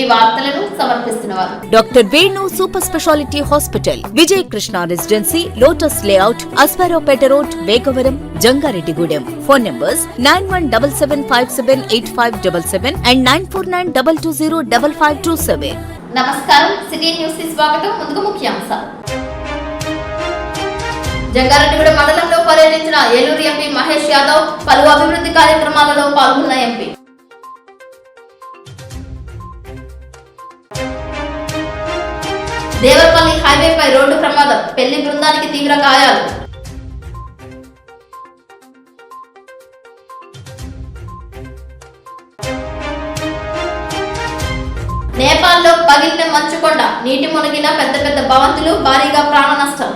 ఈ వార్తలను సమర్పిస్తున్నవారు doctor Venu super speciality hospital, Vijay Krishna residency, lotus layout, Aswaraopeta road, Vegavaram, Jangareddigudem. Phone numbers 9177578577 and 9492205527. నమస్కారం, సిటీ న్యూస్ కి స్వాగతం. ముందుగా ముఖ్యాంశాలు. జంగారెడ్డిగూడెం మండలంలో పర్యటించిన ఏలూరు ఎంపీ మహేష్ యాదవ్ పలు అభివృద్ధి కార్యక్రమాలలో పాల్గొన్న ఎంపీ. దేవరపల్లి హైవేపై రోడ్డు ప్రమాదం, పెళ్లి బృందానికి తీవ్ర గాయాలు. నేపాల్లో పగిలిన మంచుకొండ, నీటి మునిగిన పెద్ద పెద్ద భవంతులు, భారీగా ప్రాణ నష్టం.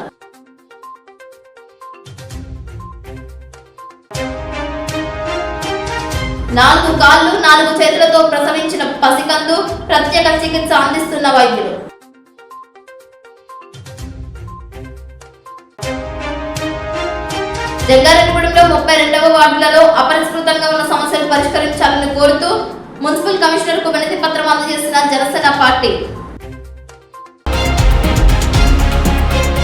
నాలుగు కాళ్లు 4 చేతులతో ప్రసవించిన పసికందు, ప్రత్యేక చికిత్స అందిస్తున్న వైద్యులు. జంగారెడ్డిగూడెంలో 32వ వార్డులలో అపరిష్కృతంగా ఉన్న సమస్యలు పరిష్కరించాలని కోరుతూ మున్సిపల్ కమిషనర్ కు వినతి పత్రం అందజేసిన జనసేన పార్టీ.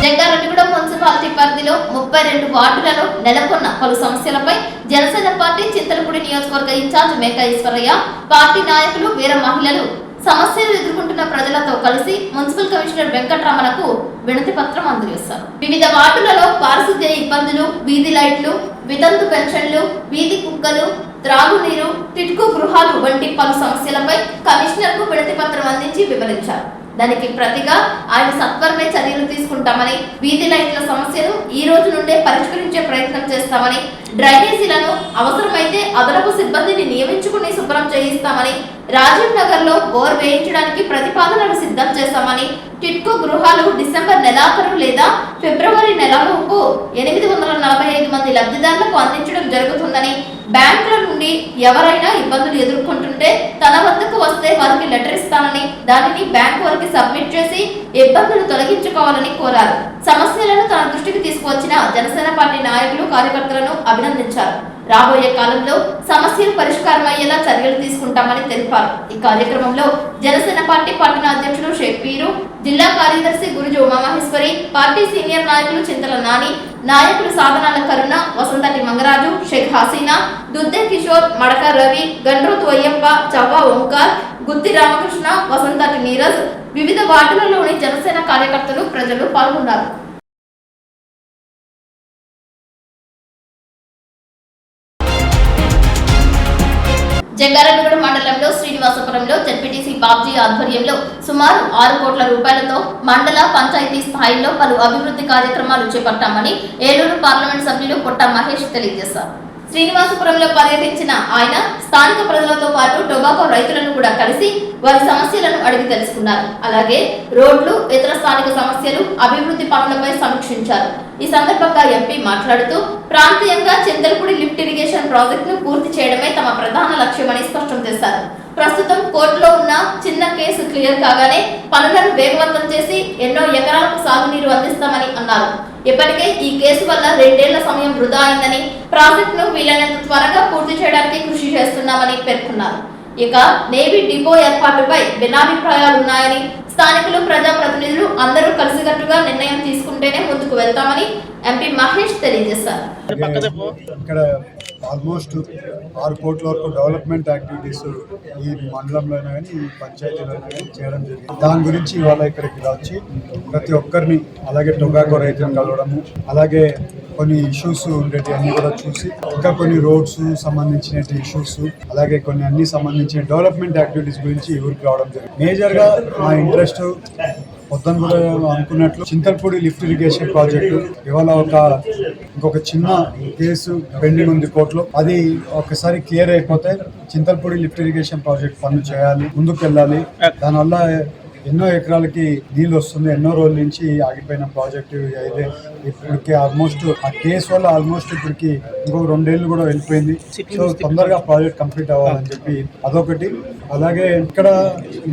జంగారెడ్డిగూడెం మున్సిపాలిటీ పరిధిలో 32 వార్డులలో నెలకొన్న పలు సమస్యలపై జనసేన పార్టీ చింతలపూడి నియోజకవర్గ ఇన్ఛార్జ్ మేకా ఈశ్వరయ్య, పార్టీ నాయకులు, వీర మహిళలు సమస్యలు ఎదుర్కొంటున్న ప్రజలతో కలిసి మున్సిపల్ కమిషనర్ వెంకటరమణకు వినతి పత్రం అందజేశారు. వివిధ వార్డులలో పారిశుద్ధ్య ఇబ్బందులు, వీధి లైట్లు, వితంతు పెన్షన్లు, వీధి కుక్కలు, త్రాగునీరు, టిట్కో గృహాలు వంటి పలు సమస్యలపై కమిషనర్ కు వినతి పత్రం అందించి వివరించారు. దానికి ప్రతిగా ఆయన సత్వరమే చర్యలు తీసుకుంటామని, వీధి లైట్ల సమస్యను ఈ రోజు నుండే పరిష్కరించే ప్రయత్నం చేస్తామని, డ్రైనేజీలను అవసరమైతే అదనపు సిబ్బందిని నియమించుకుని శుభ్రం చేయిస్తామని, రాజీవ్ నగర్ లో బోర్ వేయించడానికి ప్రతిపాదనలు సిద్ధం చేస్తామని, టిట్కో గృహాలు డిసెంబర్ నెలాఖరు లేదా ఫిబ్రవరి నెలలోపు 845 మంది లబ్ధిదారులకు అందించడం జరుగుతుందని, బ్యాంకుల నుండి ఎవరైనా ఇబ్బందులు ఎదుర్కొంటుంటే తన వద్దకు వస్తే వారికి లెటర్ ఇస్తానని, దానిని బ్యాంకు వారికి సబ్మిట్ చేసి ఇబ్బందులు తొలగించుకోవాలని కోరారు. సమస్యలను తన దృష్టికి తీసుకువచ్చిన జనసేన పార్టీ నాయకులు, కార్యకర్తలను అభినందించారు. రాబోయే కాలంలో సమస్యలు పరిష్కారం అయ్యేలా చర్యలు తీసుకుంటామని తెలిపారు. ఈ కార్యక్రమంలో జనసేన పార్టీ పట్టణ అధ్యక్షులు షేక్ పీరు, జిల్లా కార్యదర్శి గురుజు ఉమామహేశ్వరి, పార్టీ సీనియర్ నాయకులు చింతల నాని, నాయకులు సాధనాల కరుణ, వసంతటి మంగరాజు, షేక్ హసీనా, దుద్దే కిషోర్, మడక రవి, గండ్రోతు అయ్యప్ప, చవ్వా ఓంకార్, గుత్తి రామకృష్ణ, వసంతటి నీరజ్, వివిధ వార్డులలోని జనసేన కార్యకర్తలు, ప్రజలు పాల్గొన్నారు. జంగారెడ్డిగూడెం మండలంలో శ్రీనివాసపురంలో జెడ్పీటీసీ బాబ్జీ ఆధ్వర్యంలో సుమారు 6 కోట్ల రూపాయలతో మండల, పంచాయతీ స్థాయిలో పలు అభివృద్ధి కార్యక్రమాలు చేపట్టామని ఏలూరు పార్లమెంట్ సభ్యులు పొట్ట మహేష్ తెలియజేశారు. శ్రీనివాసపురంలో పర్యటించిన ఆయన స్థానిక ప్రజలతో పాటు టొబాకో రైతులను కూడా కలిసి వారి సమస్యలను అడిగి తెలుసుకున్నారు. అలాగే రోడ్లు, ఇతర స్థానిక సమస్యలు, అభివృద్ధి పనులపై సమీక్షించారు. ఈ సందర్భంగా ఎంపీ మాట్లాడుతూ ప్రాంతీయంగా చింతలపూడి లిఫ్ట్ ఇరిగేషన్ ప్రాజెక్టును పూర్తి చేయడమే తమ ప్రధాన లక్ష్యమని స్పష్టం చేశారు. ప్రస్తుతం కోర్టులో ఉన్న చిన్న కేసు క్లియర్ కాగానే పనులను వేగవంతం చేసి ఎన్నో ఎకరాలకు సాగునీరు అందిస్తామని అన్నారు. ఇప్పటికే ఈ కేసు వల్ల 2 ఏళ్ల సమయం వృధా అయిందని, ప్రాజెక్టును వీలైనంత త్వరగా పూర్తి చేయడానికి కృషి చేస్తున్నామని పేర్కొన్నారు. ఇక నేవీ డిపో ఏర్పాటుపై భిన్నాభిప్రాయాలున్నాయని, స్థానికులు, ప్రజాప్రతినిధులు అందరూ కలిసికట్టుగా నిర్ణయం తీసుకుంటేనే ముందుకు వెళ్తామని ఎంపీ మహేష్ తెలియజేశారు. ఇక్కడ ఆల్మోస్ట్ 6 కోట్ల వరకు డెవలప్మెంట్ యాక్టివిటీస్ ఈ మండలంలోనే కానీ, ఈ పంచాయతీలోనే కానీ చేయడం జరిగింది. దాని గురించి ఇవాళ ఇక్కడికి వచ్చి ప్రతి ఒక్కరిని, అలాగే టొబాకో రైతులను కలవడము, అలాగే కొన్ని ఇష్యూస్ ఉండేవి అన్ని కూడా చూసి, ఇంకా కొన్ని రోడ్స్ సంబంధించిన ఇష్యూస్, అలాగే కొన్ని అన్ని సంబంధించిన డెవలప్మెంట్ యాక్టివిటీస్ గురించి ఊరికి రావడం జరిగింది. మేజర్గా మా ఇంట్రెస్ట్ మొత్తం కూడా అనుకున్నట్లు చింతలపూడి లిఫ్ట్ ఇరిగేషన్ ప్రాజెక్టు ఇవాళ ఇంకొక చిన్న కేసు పెండింగ్ ఉంది కోర్టులో. అది ఒకసారి క్లియర్ అయిపోతే చింతలపూడి లిఫ్ట్ ఇరిగేషన్ ప్రాజెక్ట్ పనులు చేయాలి, ముందుకు వెళ్ళాలి. దానివల్ల ఎన్నో ఎకరాలకి నీళ్ళు వస్తుంది. ఎన్నో రోజుల నుంచి ఆగిపోయిన ప్రాజెక్టు అయితే ఇప్పటికి ఆల్మోస్ట్ ఆ కేసు వల్ల ఆల్మోస్ట్ ఇప్పటికి ఇంకో 2 ఏళ్ళు కూడా వెళ్ళిపోయింది. సో తొందరగా ప్రాజెక్ట్ కంప్లీట్ అవ్వాలని చెప్పి అదొకటి. అలాగే ఇక్కడ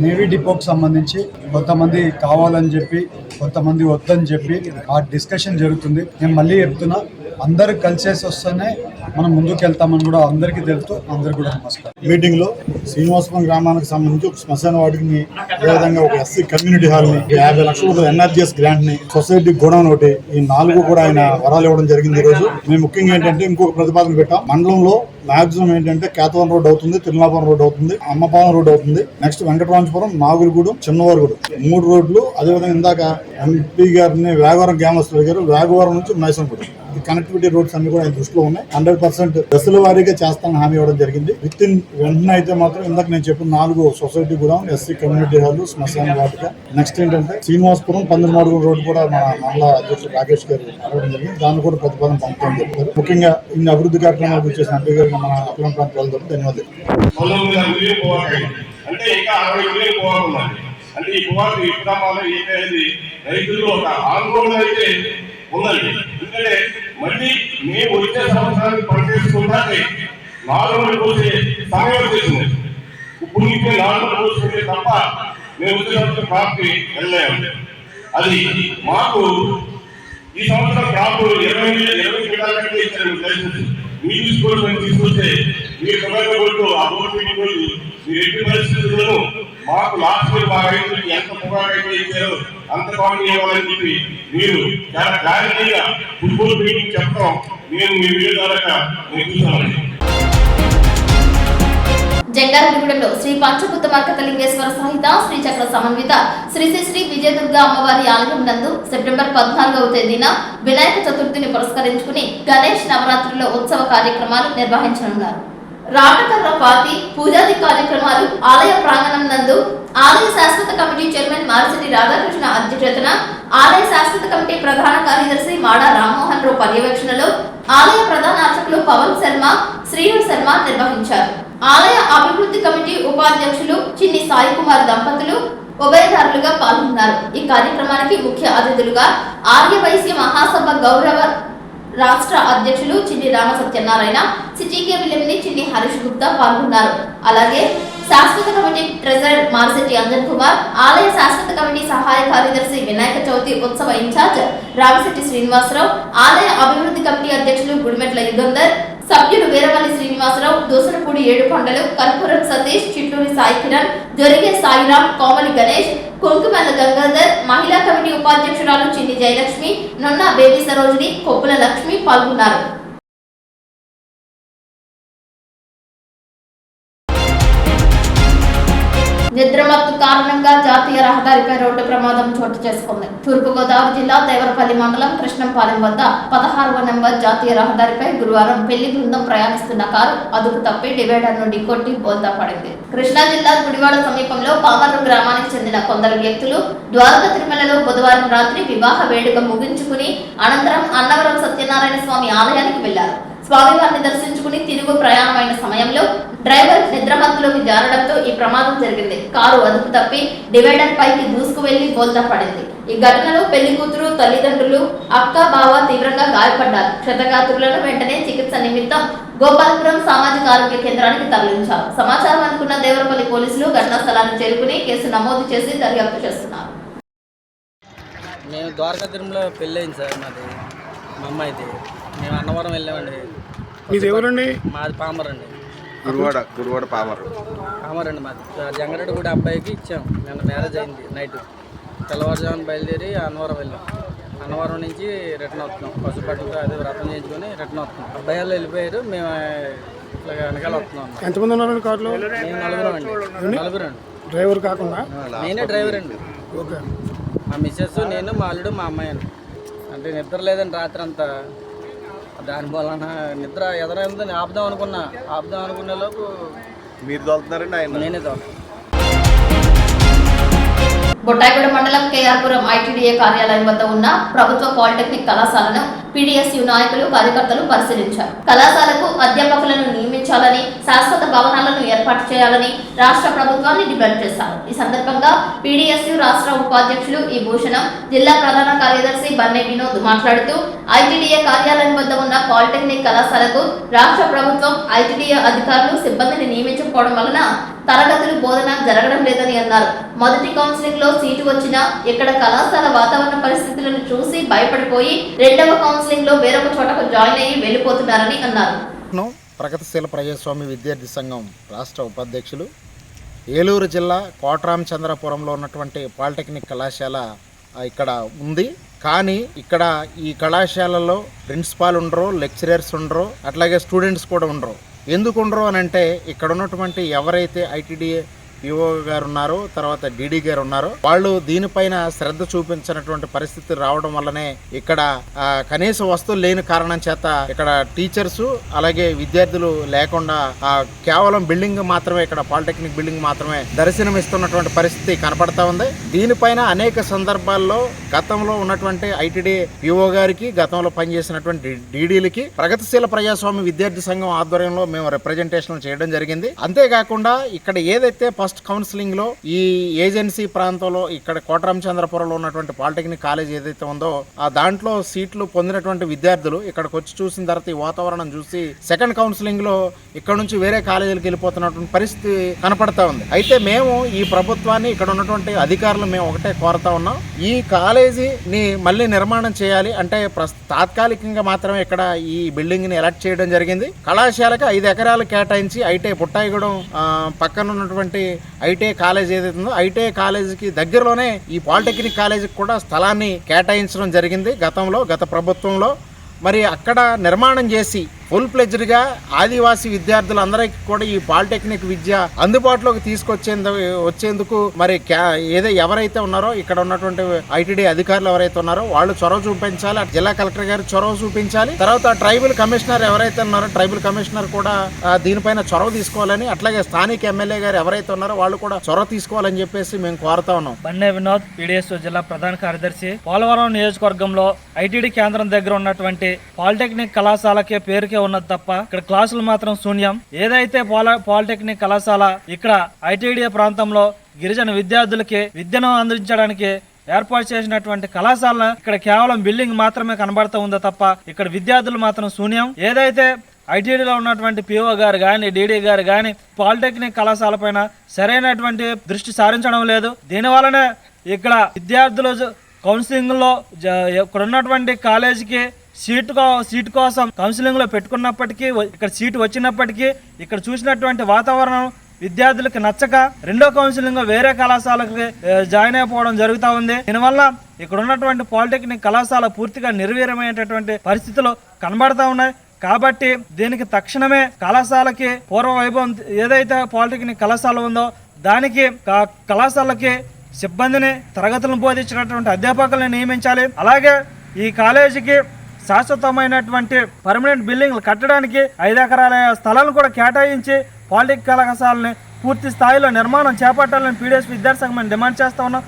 నేవీ డిపోకి సంబంధించి కొంతమంది కావాలని చెప్పి, కొంతమంది వద్దని చెప్పి ఆ డిస్కషన్ జరుగుతుంది. నేను మళ్ళీ చెప్తున్నా, అందరూ కలిసేసి వస్తేనే మనం ముందుకు వెళ్తామని కూడా అందరికీ తెలుస్తూ అందరికీ కూడా నమస్కారం. మీటింగ్ లో శ్రీనివాసపురం గ్రామానికి సంబంధించి ఒక శ్మశాన వాటిని, అదేవిధంగా ఒక ఎస్సీ కమ్యూనిటీ హాల్ ని, 50 లక్షల ఎన్ఆర్జీఎస్ గ్రాంట్ ని, సొసైటీ గోడౌన్ ఒకటి, ఈ 4 కూడా ఆయన వరాలు ఇవ్వడం జరిగింది. ఈ రోజు మేము ముఖ్యంగా ఏంటంటే ఇంకొక ప్రతిపాదన పెట్టాం. మండలంలో మాక్సిమం ఏంటంటే కేతవరం రోడ్ అవుతుంది, తిరునాపురం రోడ్ అవుతుంది, అమ్మపాలెం రోడ్ అవుతుంది, నెక్స్ట్ వెంకటరామపురం, నాగులగూడెం, చిన్నవారుగుడు 3 రోడ్లు. అదేవిధంగా ఇందాక ఎంపీ గారిని వేగవరం గ్రామస్తులు గారు వేగవరం నుంచి మైసంపూడి ఈ కనెక్టివిటీ రోడ్స్ అన్ని కూడా ఆయన దృష్టిలో ఉన్నాయి. 100% దశల వారీగా చేస్తానని హామీ ఇవ్వడం జరిగింది. విత్ ఇన్ వెంటనే అయితే మాత్రం ఇందాక నేను చెప్పిన 4 సొసైటీ కూడా ఎస్సీ కమ్యూనిటీ హాల్, శ్మశాన వాటిక. నెక్స్ట్ ఏంటంటే శ్రీనివాసపురం 13 రోడ్ కూడా మన మండల అధ్యక్షుడు రాకేష్ గారు అడగడం జరిగింది. దాన్ని కూడా ప్రతిపాదన పంపుతామని చెప్తారు. ముఖ్యంగా ఇన్ని అభివృద్ధి కార్యక్రమాలు చేసిన ఎంపీ గారు మన అప్పలం ప్రాంతాలతో ధన్యవాదాలు. అంటే ఈ పువ్వాకు ఇప్పుడమ్మాలో ఏంటనేది రైతులు ఒక ఆందోళన అయితే ఉందండి. ఎందుకంటే మళ్ళీ మేము వచ్చే సంవత్సరానికి పనిచేసుకుంటే 4 రోజులు పోసే సమయం వచ్చేసింది. ఇప్పుడు నుంచి 4 రోజులు పోసుకుంటే తప్ప మేము వచ్చే సంవత్సరం క్రాప్కి వెళ్ళలేము. అది మాకు ఈ సంవత్సరం క్రాప్ 20 క్వింటాల కంటే ఇచ్చారు. లైసెన్స్ మీరు తీసుకోవడం మేము తీసుకొస్తే మీరు టొబాకో కొట్టు ఆ బోర్డు పెట్టుకోండి. మీరు ఎట్టి పరిస్థితుల్లోనూ మాకు లాస్ట్ ఇయర్ మా రైతులకు ఎంత పొగాకు అయితే ఇచ్చారో అంత కాంటీ ఇవ్వాలని చెప్పి మీరు చాలా క్లారిటీగా ఫుట్బాల్ మీటింగ్ చెప్పడం నేను మీ వీడియో ద్వారా నేను చూసామండి. జంగారెడ్డిగూడెంలో శ్రీ పంచభూత మర్కతలింగేశ్వర సహిత శ్రీచక్ర సమన్విత శ్రీ శ్రీ శ్రీ విజయదుర్గ అమ్మవారి ఆలయం నందు సెప్టెంబర్ 14వ తేదీన వినాయక చతుర్థిని పురస్కరించుకుని గణేష్ నవరాత్రుల ఉత్సవ కార్యక్రమాలు నిర్వహించనున్నారు. రాటకర్ర పార్టీ పూజాది కార్యక్రమాలు ఆలయ ప్రాంగణం నందు ఆలయ శాశ్వత కమిటీ చైర్మన్ మారిశెట్టి రాధాకృష్ణ అధ్యక్షతన, ఆలయ శాశ్వత కమిటీ ప్రధాన కార్యదర్శి మాడా రామ్మోహన్ రావు పర్యవేక్షణలో ఆలయ ప్రధాన అర్చకులు పవన్ శర్మ, శ్రీను శర్మ నిర్వహించారు. ఆలయ అభివృద్ధి కమిటీ ఉపాధ్యక్షులు చిన్ని సాయి కుమార్ దంపతులు ఉభయదారులుగా పాల్గొన్నారు. ఈ కార్యక్రమానికి ముఖ్య అతిథులుగా ఆర్యవైశ్య మహాసభ గౌరవ రాష్ట్ర అధ్యక్షులు చిన్ని రామ సత్యనారాయణ, సిటీకే విలిమిని చిన్ని హరీష్ గుప్తా పాల్గొన్నారు. అలాగే శాశ్వత కమిటీ ట్రెజరర్ మారిశెట్టి అంజన్ కుమార్, ఆలయ శాశ్వత కమిటీ సహాయ కార్యదర్శి వినాయక చవితి ఉత్సవ ఇన్ఛార్జ్ రామశెట్టి శ్రీనివాసరావు, ఆలయ అభివృద్ధి కమిటీ అధ్యక్షులు గుడిమెట్ల యుగంధర్, సభ్యులు వీరవల్లి శ్రీనివాసరావు, దోసనపూడి ఏడుకొండలు, కర్పూరం సతీష్, చిట్టూరి సాయి కిరణ్, దొరిగే సాయిరామ్, కోమలి గణేష్, కొంకుమల్ల గంగాధర్, మహిళా కమిటీ ఉపాధ్యక్షురాలు చిన్ని జయలక్ష్మి, నొన్న బేబీ సరోజిని, కొప్పుల లక్ష్మి పాల్గొన్నారు. నిద్రమత్తు కారణంగా జాతీయ రహదారిపై రోడ్డు ప్రమాదం చోటు చేసుకుంది. తూర్పుగోదావరి జిల్లా దేవరపల్లి మండలం కృష్ణంపాలెం వద్ద 16వ నెంబర్ జాతీయ రహదారిపై గురువారం పెళ్లి బృందం ప్రయాణిస్తున్న కారు అదుపు తప్పి డివైడర్ నుండి కొట్టి బోల్తా పడింది. కృష్ణా జిల్లా గుడివాడ సమీపంలో పామర్రు గ్రామానికి చెందిన కొందరు వ్యక్తులు ద్వారక తిరుమలలో బుధవారం రాత్రి వివాహ వేడుక ముగించుకుని అనంతరం అన్నవరం సత్యనారాయణ స్వామి ఆలయానికి వెళ్లారు. స్వామివారిని దర్శించుకుని తిరుగు ప్రయాణమైన సమయంలో డ్రైవర్ నిద్రమత్తులోకి జారడంతో ఈ ప్రమాదం జరిగింది. కారు అదుపు తప్పి డివైడర్ పైకి దూసుకు వెళ్లి బోల్తా పడింది. ఈ ఘటనలో పెళ్లి కూతురు, తల్లిదండ్రులు, అక్క, బావ తీవ్రంగా గాయపడ్డారు. క్షతగాత్రులను వెంటనే చికిత్స నిమిత్తం గోపాలపురం సామాజిక ఆరోగ్య కేంద్రానికి తరలించారు. సమాచారం అందుకున్న దేవరపల్లి పోలీసులు ఘటనా స్థలాన్ని చేరుకుని కేసు నమోదు చేసి దర్యాప్తు చేస్తున్నారు. మేము ద్వారకా తిరుమల పెళ్ళయింది సార్. మాది మా అమ్మాయిది. మేము అన్నవరం వెళ్ళామండి. మీది ఎవరండి? మాది పామరండి. గురువాడ పామరండి మాది. జంగారెడ్డి కూడా అబ్బాయికి ఇచ్చాం. నిన్న మ్యారేజ్ అయింది. నైట్ తెల్లవారుజామున బయలుదేరి అన్నవరం వెళ్ళాం. అన్నవరం నుంచి రిటర్న్ వస్తున్నాం. పసుపట్లతో అదే వ్రతం చేయించుకొని రిటర్న్ వస్తున్నాం. అబ్బాయి వాళ్ళు వెళ్ళిపోయారు. మేము ఇట్లా వెనకాల వస్తున్నాం. ఎంతమంది ఉన్నారండి కార్లో? మేము నలుగురు అండి. డ్రైవర్ కాకుండా? నేనే డ్రైవర్ అండి. ఓకే. మా మిస్సెస్, నేను, మా అల్లుడు, మా అమ్మాయి అండి. అంటే నిద్ర లేదండి రాత్రి అంతా. దాని వలన నిద్ర ఎదరైందని ఆపుదాం అనుకునే లోపు మీరు తోలుతున్నారండి, ఆయన నేనే తోలుతాను. బొట్టాయిగూడ మండలం కేఆర్పురం ఐటీడీఏ కార్యాలయం వద్ద ఉన్న ప్రభుత్వ పాలిటెక్నిక్ కళాశాలను పీడీఎస్యూ నాయకులు, కార్యకర్తలు పరిశీలించారు. కళాశాలకు అధ్యాపకులను నియమించి నిర్మించాలని, శాశ్వత భవనాలను ఏర్పాటు చేయాలని రాష్ట్ర ప్రభుత్వాన్ని డిమాండ్ చేశారు. ఈ సందర్భంగా పీడీఎస్యు రాష్ట్ర ఉపాధ్యక్షులు ఈ భూషణం, జిల్లా ప్రధాన కార్యదర్శి బన్నే వినోద్ మాట్లాడుతూ ఐటీడీఏ కార్యాలయం వద్ద ఉన్న పాలిటెక్నిక్ కళాశాలకు రాష్ట్ర ప్రభుత్వం ఐటీడీఏ అధికారులు సిబ్బందిని నియమించకపోవడం వలన తరగతులు బోధన జరగడం లేదని అన్నారు. మొదటి కౌన్సిలింగ్ లో సీటు వచ్చినా ఇక్కడ కళాశాల వాతావరణ పరిస్థితులను చూసి భయపడిపోయి రెండవ కౌన్సిలింగ్ లో వేరొక చోటకు జాయిన్ అయ్యి వెళ్లిపోతున్నారని అన్నారు. ప్రగతిశీల ప్రజాస్వామ్య విద్యార్థి సంఘం రాష్ట్ర ఉపాధ్యక్షులు. ఏలూరు జిల్లా కోటరామచంద్రపురంలో ఉన్నటువంటి పాలిటెక్నిక్ కళాశాల ఇక్కడ ఉంది. కానీ ఇక్కడ ఈ కళాశాలలో ప్రిన్సిపాల్ ఉండరు, లెక్చరర్స్ ఉండరు, అట్లాగే స్టూడెంట్స్ కూడా ఉండరు. ఎందుకు ఉండరు అని అంటే ఇక్కడ ఉన్నటువంటి ఎవరైతే ఐటీడీఏ పిఓ గారు ఉన్నారో, తర్వాత డీడీ గారు ఉన్నారో, వాళ్ళు దీనిపైన శ్రద్ధ చూపించినటువంటి పరిస్థితి రావడం వల్లనే ఇక్కడ కనీస వస్తువులు లేని కారణం చేత ఇక్కడ టీచర్స్ అలాగే విద్యార్థులు లేకుండా కేవలం బిల్డింగ్ మాత్రమే, ఇక్కడ పాలిటెక్నిక్ బిల్డింగ్ మాత్రమే దర్శనమిస్తున్నటువంటి పరిస్థితి కనపడతా ఉంది. దీనిపైన అనేక సందర్భాల్లో గతంలో ఉన్నటువంటి ఐటీడీ పిఓ గారికి, గతంలో పనిచేసినటువంటి డీడీలకి ప్రగతిశీల ప్రజాస్వామ్య విద్యార్థి సంఘం ఆధ్వర్యంలో మేము రిప్రజెంటేషన్ చేయడం జరిగింది. అంతేకాకుండా ఇక్కడ ఏదైతే ఫస్ట్ కౌన్సిలింగ్ లో ఈ ఏజెన్సీ ప్రాంతంలో ఇక్కడ కోటరామచంద్రపురంలో ఉన్నటువంటి పాలిటెక్నిక్ కాలేజ్ ఏదైతే ఉందో ఆ దాంట్లో సీట్లు పొందినటువంటి విద్యార్థులు ఇక్కడికి వచ్చి చూసిన తర్వాత ఈ వాతావరణం చూసి సెకండ్ కౌన్సిలింగ్ లో ఇక్కడ నుంచి వేరే కాలేజీలకు వెళ్ళిపోతున్నటువంటి పరిస్థితి కనపడతా ఉంది. అయితే మేము ఈ ప్రభుత్వాన్ని, ఇక్కడ ఉన్నటువంటి అధికారులు మేము ఒకటే కోరుతా ఉన్నాం, ఈ కాలేజీని మళ్ళీ నిర్మాణం చేయాలి అంటే తాత్కాలికంగా మాత్రమే ఇక్కడ ఈ బిల్డింగ్ ని ఎలక్ట్ చేయడం జరిగింది. కళాశాలకు 5 ఎకరాలు కేటాయించి ఐటీ పుట్టాయిగూడెం పక్కన ఉన్నటువంటి ఐటీఐ కాలేజ్ ఏదైతే ఉందో ఐటీఐ కాలేజీకి దగ్గరలోనే ఈ పాలిటెక్నిక్ కాలేజీకి కూడా స్థలాన్ని కేటాయించడం జరిగింది గత ప్రభుత్వంలో. మరి అక్కడ నిర్మాణం చేసి ఫుల్ ప్లెజ్డ్గా ఆదివాసీ విద్యార్థులందరికీ కూడా ఈ పాలిటెక్నిక్ విద్య అందుబాటులోకి వచ్చేందుకు మరి ఎవరైతే ఉన్నారో ఇక్కడ ఉన్నటువంటి ఐటీడీ అధికారులు ఎవరైతే ఉన్నారో వాళ్ళు చొరవ చూపించాలి. జిల్లా కలెక్టర్ గారు చొరవ చూపించాలి. తర్వాత ట్రైబల్ కమిషనర్ ఎవరైతే ఉన్నారో ట్రైబల్ కమిషనర్ కూడా దీనిపైన చొరవ తీసుకోవాలని, అట్లాగే స్థానిక ఎమ్మెల్యే గారు ఎవరైతే ఉన్నారో వాళ్ళు కూడా చొరవ తీసుకోవాలని చెప్పేసి మేము కోరుతా ఉన్నాం. బన్నే వినోద్, పీడీఎస్ జిల్లా ప్రధాన కార్యదర్శి. పోలవరం నియోజకవర్గంలో ఐటీడీ కేంద్రం దగ్గర ఉన్నటువంటి పాలిటెక్నిక్ కళాశాలకే పేరుకే ఉన్నది తప్ప ఇక్కడ క్లాసులు మాత్రం శూన్యం. ఏదైతే పాలిటెక్నిక్ కళాశాల ఇక్కడ ఐటీడీఏ ప్రాంతంలో గిరిజన విద్యార్థులకి విద్యను అందించడానికి ఏర్పాటు చేసినటువంటి కళాశాల ఇక్కడ కేవలం బిల్డింగ్ మాత్రమే కనబడుతూ ఉందో తప్ప ఇక్కడ విద్యార్థులు మాత్రం శూన్యం. ఏదైతే ఐటీడీలో ఉన్నటువంటి పిఓ గారు కానీ, డీడీ గారు కానీ పాలిటెక్నిక్ కళాశాల పైన సరైనటువంటి దృష్టి సారించడం లేదు. దీనివల్లనే ఇక్కడ విద్యార్థులు కౌన్సిలింగ్ లో ఇక్కడ ఉన్నటువంటి కాలేజీకి సీటు కోసం కౌన్సిలింగ్ లో పెట్టుకున్నప్పటికీ, ఇక్కడ సీటు వచ్చినప్పటికీ ఇక్కడ చూసినటువంటి వాతావరణం విద్యార్థులకు నచ్చక రెండో కౌన్సిలింగ్ వేరే కళాశాలకు జాయిన్ అయిపోవడం జరుగుతూ ఉంది. దీనివల్ల ఇక్కడ ఉన్నటువంటి పాలిటెక్నిక్ కళాశాల పూర్తిగా నిర్వీర్యమైనటువంటి పరిస్థితులు కనబడతా ఉన్నాయి. కాబట్టి దీనికి తక్షణమే కళాశాలకి పూర్వ వైభవం ఏదైతే పాలిటెక్నిక్ కళాశాల ఉందో దానికి కళాశాలకి సిబ్బందిని, తరగతులను బోధించినటువంటి అధ్యాపకులను నియమించాలి. అలాగే ఈ కాలేజీకి శాశ్వతమైనటువంటి పర్మనెంట్ బిల్డింగ్లు కట్టడానికి 5 ఎకరాల స్థలాలను కూడా కేటాయించి పాలిటెక్నిక్ కళాశాలని పూర్తి స్థాయిలో నిర్మాణం చేపట్టాలని పీడీఎస్ విద్యార్థి సంఘం డిమాండ్ చేస్తా ఉన్నాం.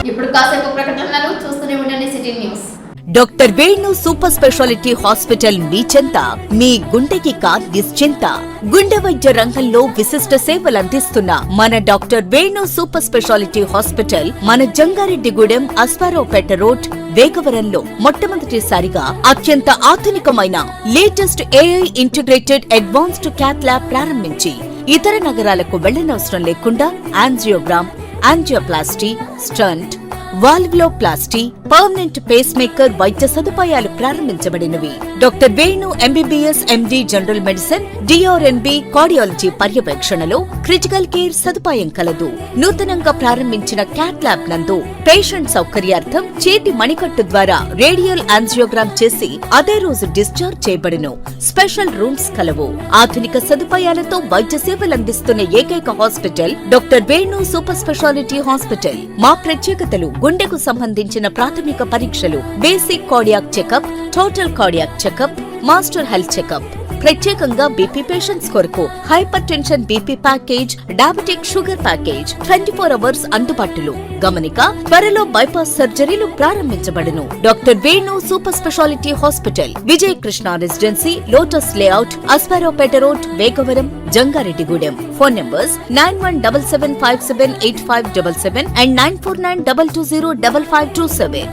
ఇప్పుడు కాసేపు ప్రకటనలు చూస్తూనే ఉండండి city news. Doctor Venu super speciality hospital మీ చెంత, మీ గుండెకి నిశ్చింత. గుండె వైద్య రంగంలో విశిష్ట సేవలందిస్తున్న మన doctor Venu super speciality hospital మన జంగారెడ్డిగూడెం, అస్పారావుపేట రోడ్, వేగవరంలో మొట్టమొదటిసారిగా అత్యంత ఆధునికమైన latest AI integrated advanced cath lab ప్రారంభించి ఇతర నగరాలకు వెళ్లనవసరం లేకుండా angiogram, angioplasty, stent, valvuloplasty, permanent pacemaker వైద్య సదుపాయాలు ప్రారంభించబడినవి. Doctor Venu MBBS MD general medicine, DrNB cardiology పర్యవేక్షణలో క్రిటికల్ కేర్ సదుపాయం కలదు. నూతనంగా ప్రారంభించిన క్యాట్ ల్యాబ్ నందు పేషెంట్ సౌకర్యార్థం చేతి మణికట్టు ద్వారా రేడియల్ యాంజియోగ్రామ్ చేసి అదే రోజు డిశ్చార్జ్ చేయబడును. స్పెషల్ రూమ్స్ కలవు. ఆధునిక సదుపాయాలతో వైద్య సేవలందిస్తున్న ఏకైక hospital doctor Venu super speciality hospital. మా ప్రత్యేకతలు: గుండెకు సంబంధించిన ప్రాథమిక పరీక్షలు, basic cardiac checkup, total cardiac checkup, master health checkup, ప్రత్యేకంగా బీపీ పేషెంట్స్ కొరకు hypertension BP package, diabetic sugar package 24 hours అందుబాటులో. గమనిక, త్వరలో బైపాస్ సర్జరీలు ప్రారంభించబడును. Doctor Venu super speciality hospital, Vijaya Krishna residency, lotus layout, Aswaraopeta road, Vegavaram, Jangareddigudem. Phone numbers 9177578577 and 9492205527.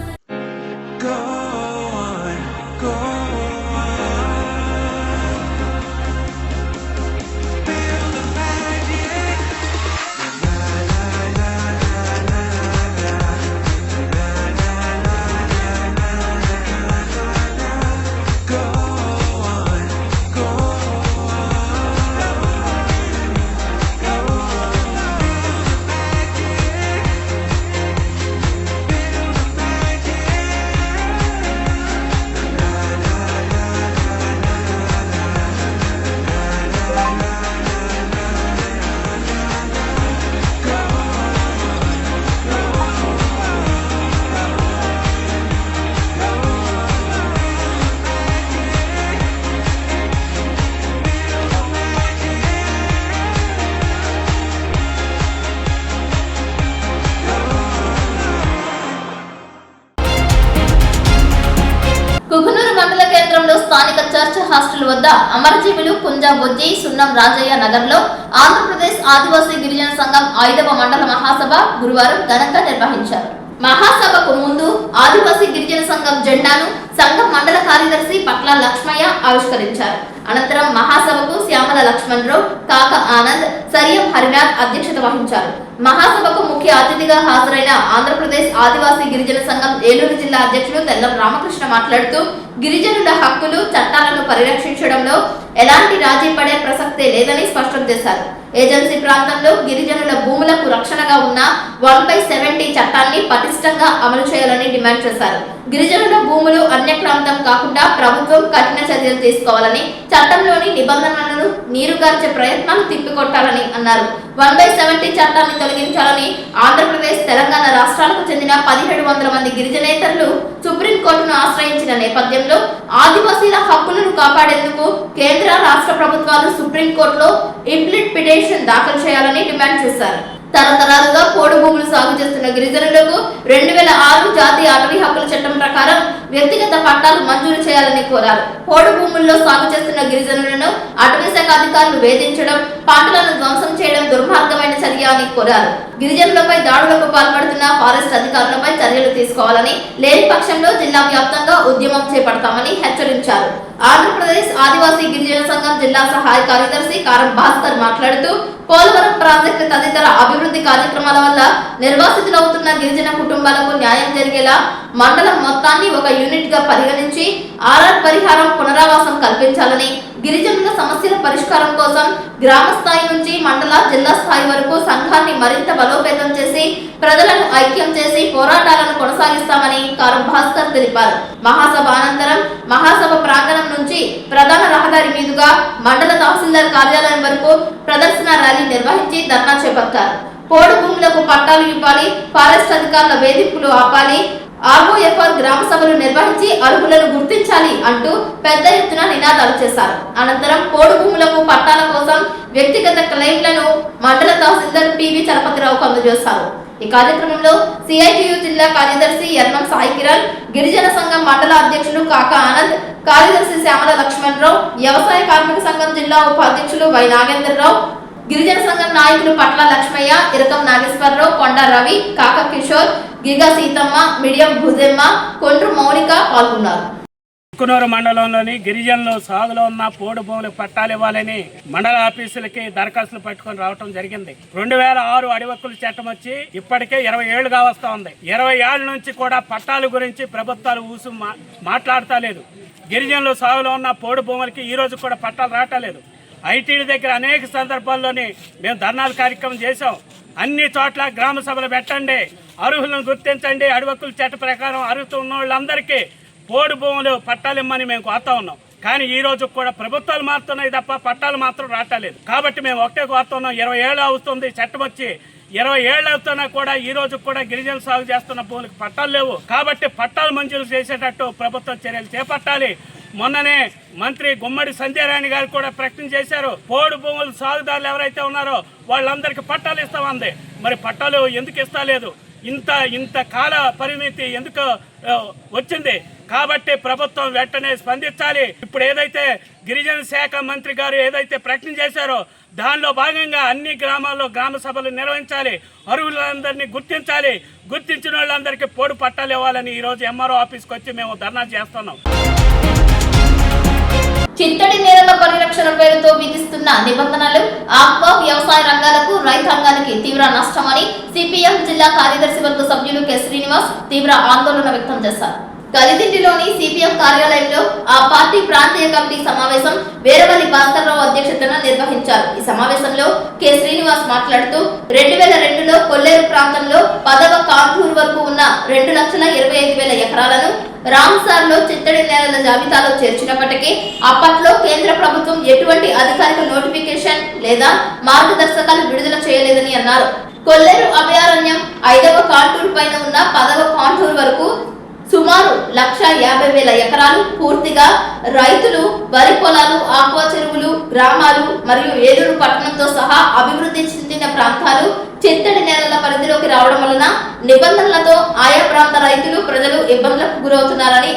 Kukunoor మండల కేంద్రంలో స్థానిక చర్చ్ హాస్టల్ వద్ద అమరజీవులు కుంజా బొజ్జి సున్నం రాజయ్య నగర్లో ఆంధ్రప్రదేశ్ ఆదివాసీ గిరిజన సంఘం 5వ మండల మహాసభ గురువారం ఘనంగా నిర్వహించారు. మహాసభకు ముందు ఆదివాసీ గిరిజన సంఘం జెండాను సంఘం మండల కార్యదర్శి పట్ల లక్ష్మయ్య ఆవిష్కరించారు. అనంతరం మహాసభకు శ్యామల లక్ష్మణరావు, కాక ఆనంద్, సరియం హరినాథ్ అధ్యక్షత వహించారు. మహాసభకు ముఖ్య అతిథిగా హాజరైన ఆంధ్రప్రదేశ్ ఆదివాసీ గిరిజన సంఘం ఏలూరు జిల్లా అధ్యక్షులు తెల్లం రామకృష్ణ మాట్లాడుతూ గిరిజనుల హక్కులు, చట్టాలను పరిరక్షించడంలో ఎలాంటి రాజీ పడే ప్రసక్తే లేదని స్పష్టం చేశారు. ఏజెన్సీ ప్రాంతంలో గిరిజనుల భూములకు రక్షణగా ఉన్న 1/70 చట్టాన్ని పటిష్టంగా అమలు చేయాలని డిమాండ్ చేశారు. గిరిజనుల భూములు అన్యక్రాంతం కాకుండా ప్రభుత్వం కఠిన చర్యలు తీసుకోవాలని, చట్టంలోని నిబంధనలను నీరుగార్చే ప్రయత్నాలు తిప్పికొట్టాలని అన్నారు. 1/70 చట్టాన్ని తొలగించాలని ఆంధ్రప్రదేశ్, తెలంగాణ రాష్ట్రాలకు చెందిన 1700 మంది గిరిజనేతరులు సుప్రీంకోర్టును ఆశ్రయించిన నేపథ్యంలో ఆదివాసీల హక్కులను కాపాడేందుకు కేంద్ర, రాష్ట్ర ప్రభుత్వాలు సుప్రీంకోర్టులో ఇంప్లిట్ పిటిషన్ దాఖలు చేయాలని డిమాండ్ చేశారు. తరతరాలుగా పోడు భూములు సాగు చేస్తున్న గిరిజనులకు 2006 జాతీయ అటవీ హక్కుల చట్టం ప్రకారం వ్యక్తిగత పట్టాలు మంజూరు చేయాలని కోరారు. పోడు భూముల్లో సాగు చేస్తున్న గిరిజనులను అటవీ శాఖ అధికారులు వేధించడం, పంటలను ధ్వంసం చేయడం దుర్మార్గమైన చర్య అని కోరారు. గిరిజనులపై దాడులకు పాల్పడుతున్న ఫారెస్ట్ అధికారులపై చర్యలు తీసుకోవాలని, లేని పక్షంలో జిల్లా వ్యాప్తంగా ఉద్యమం చేపడతామని హెచ్చరించారు. ఆంధ్రప్రదేశ్ ఆదివాసీ గిరిజన సంఘం జిల్లా సహాయ కార్యదర్శి కారం భాస్కర్ మాట్లాడుతూ పోలవరం ప్రాజెక్టు తదితర అభివృద్ధి కార్యక్రమాల వల్ల నిర్వాసితులవుతున్న గిరిజన కుటుంబాలకు న్యాయం జరిగేలా మండలం మొత్తాన్ని ఒక యూనిట్ గా పరిగణించి ఆర్ఆర్ పరిహారం, పునరావాసం కల్పించాలని, గిరిజనుల సమస్యల పరిష్కారం కోసం గ్రామ స్థాయి నుంచి మండల, జిల్లా స్థాయి వరకు సంఘాన్ని మరింత బలోపేతం చేసి ప్రజలను ఐక్యం చేసి పోరాటాలను కొనసాగిస్తామని కారం భాస్కర్ తెలిపారు. మహాసభ అనంతరం మహాసభ ప్రాంగణం నుంచి ప్రధాన రహదారి మీదుగా మండల తహసీల్దార్ కార్యాలయం వరకు ప్రదర్శన ర్యాలీ నిర్వహించి ధర్నా చేపట్టారు. పోడు భూములకు పట్టాలు ఇవ్వాలి, ఫారెస్ట్ అధికారుల వేధింపులు ఆపాలి, ROFR గ్రామ సభలు నిర్వహించి అర్హులను గుర్తించాలి అంటూ పెద్ద ఎత్తున నినాదాలు చేశారు. అనంతరం పోడు భూములకు పట్టాల కోసం వ్యక్తిగత క్లెయిమ్లను మండల తహసీల్దార్ పివి చలపతిరావుకు అందజేశారు. ఈ కార్యక్రమంలో CITU జిల్లా కార్యదర్శి ఎర్నం సాయి కిరణ్, గిరిజన సంఘం మండల అధ్యక్షులు కాక ఆనంద్, కార్యదర్శి శ్యామల లక్ష్మణరావు, వ్యవసాయ కార్మిక సంఘం జిల్లా ఉపాధ్యక్షులు వై నాగేంద్రరావు, గిరిజన సంఘం నాయకులు పట్ల లక్ష్మయ్య, ఇరకం నాగేశ్వరరావు, కొండ రవి, కాక కిషోర్, గిగా సీతమ్మ, మిడియం భుజమ్మ, కొండ్రు మౌనిక పాల్గొన్నారు. కుకునూరు మండలంలోని గిరిజనులు సాగులో ఉన్న పోడు భూములకు పట్టాలు ఇవ్వాలని మండల ఆఫీసులకి దరఖాస్తులు పట్టుకొని రావడం జరిగింది. 2006 అడవి హక్కుల చట్టం వచ్చి ఇప్పటికే 20 ఏళ్లుగా వస్తా ఉంది. 20 ఏళ్ల నుంచి కూడా పట్టాల గురించి ప్రభుత్వాలు మాట్లాడతా లేదు. గిరిజనులు సాగులో ఉన్న పోడు భూములకి ఈ రోజు కూడా పట్టాలు రావట్లేదు. ఐటీడీ దగ్గర అనేక సందర్భాల్లోని మేము ధర్నాల కార్యక్రమం చేశాం. అన్ని చోట్ల గ్రామ సభలు పెట్టండి, అర్హులను గుర్తించండి, అడవి హక్కుల చట్ట ప్రకారం అర్హత ఉన్న వాళ్ళందరికీ పోడు భూములు పట్టాలు ఇమ్మని మేము కోరుతా ఉన్నాం. కానీ ఈ రోజు కూడా ప్రభుత్వాలు మారుతున్నాయి తప్ప పట్టాలు మాత్రం రావట్లేదు. కాబట్టి మేము ఒకటే కోరుతున్నాం, 20 ఏళ్ళు అవుతుంది చట్టం వచ్చి, 20 ఏళ్ళు అవుతున్నా కూడా ఈ రోజు కూడా గిరిజన సాగు చేస్తున్న భూములకు పట్టాలు లేవు. కాబట్టి పట్టాలు మంజూరు చేసేటట్టు ప్రభుత్వం చర్యలు చేపట్టాలి. మొన్ననే మంత్రి గుమ్మడి సంజయ్ రాణి గారు కూడా ప్రకటన చేశారు. పోడు భూములు సాగుదారులు ఎవరైతే ఉన్నారో వాళ్ళందరికీ పట్టాలు ఇస్తామంది. మరి పట్టాలు ఎందుకు ఇస్తలేదు? ఇంత కాల పరిమితి ఎందుకు వచ్చింది? కాబట్టి ప్రభుత్వం వెంటనే స్పందించాలి. ఇప్పుడు ఏదైతే గిరిజన శాఖ మంత్రి గారు ఏదైతే ప్రకటన చేశారో దానిలో భాగంగా అన్ని గ్రామాల్లో గ్రామ సభలు నిర్వహించాలి. అర్హులందరినీ గుర్తించాలి. గుర్తించిన వాళ్ళందరికీ పోడు పట్టాలు ఇవ్వాలని ఈరోజు ఎంఆర్ఓ ఆఫీస్కి వచ్చి మేము ధర్నా చేస్తున్నాం. చిత్తడి నేలల పరిరక్షణ పేరుతో విధిస్తున్న నిబంధనలు ఆక్వా వ్యవసాయ రంగాలకు రైతాంగానికి తీవ్ర నష్టమని సిపిఎం జిల్లా కార్యదర్శి వర్గ సభ్యులు కె శ్రీనివాస్ తీవ్ర ఆందోళన వ్యక్తం చేశారు. కలిదిండిలోని సిపిఎం కార్యాలయంలో ఆ పార్టీ ప్రాంతీయ కమిటీ సమావేశం వీరవల్లి భాస్కర్రావు అధ్యక్షతన నిర్వహించారు. ఈ సమావేశంలో కె శ్రీనివాస్ మాట్లాడుతూ 2002లో కొల్లేరు ప్రాంతంలో 10వ కాంటూర్ వరకు ఉన్న 2,25,000 ఎకరాలను రామ్సార్లో చిత్తడి నేలల జాబితాలో చేర్చినప్పటికీ అప్పట్లో కేంద్ర ప్రభుత్వం ఎటువంటి అధికారిక నోటిఫికేషన్ లేదా మార్గదర్శకాలు విడుదల చేయలేదని అన్నారు. కొల్లేరు అభయారణ్యం 5వ కాంటూర్ పైన ఉన్న 10వ కాంటూర్ వరకు సుమారు 1,50,000 ఎకరాలు పూర్తిగా రైతులు, వరి పొలాలు, ఆక్వా చెరువులు, గ్రామాలు మరియు ఏలూరు పట్టణంతో సహా అభివృద్ధి చెందిన ప్రాంతాలు చిత్తడి నేలల పరిధిలోకి రావడం వలన నిబంధనలతో ఆయా ప్రాంత రైతులు, ప్రజలు ఇబ్బందులకు గురవుతున్నారని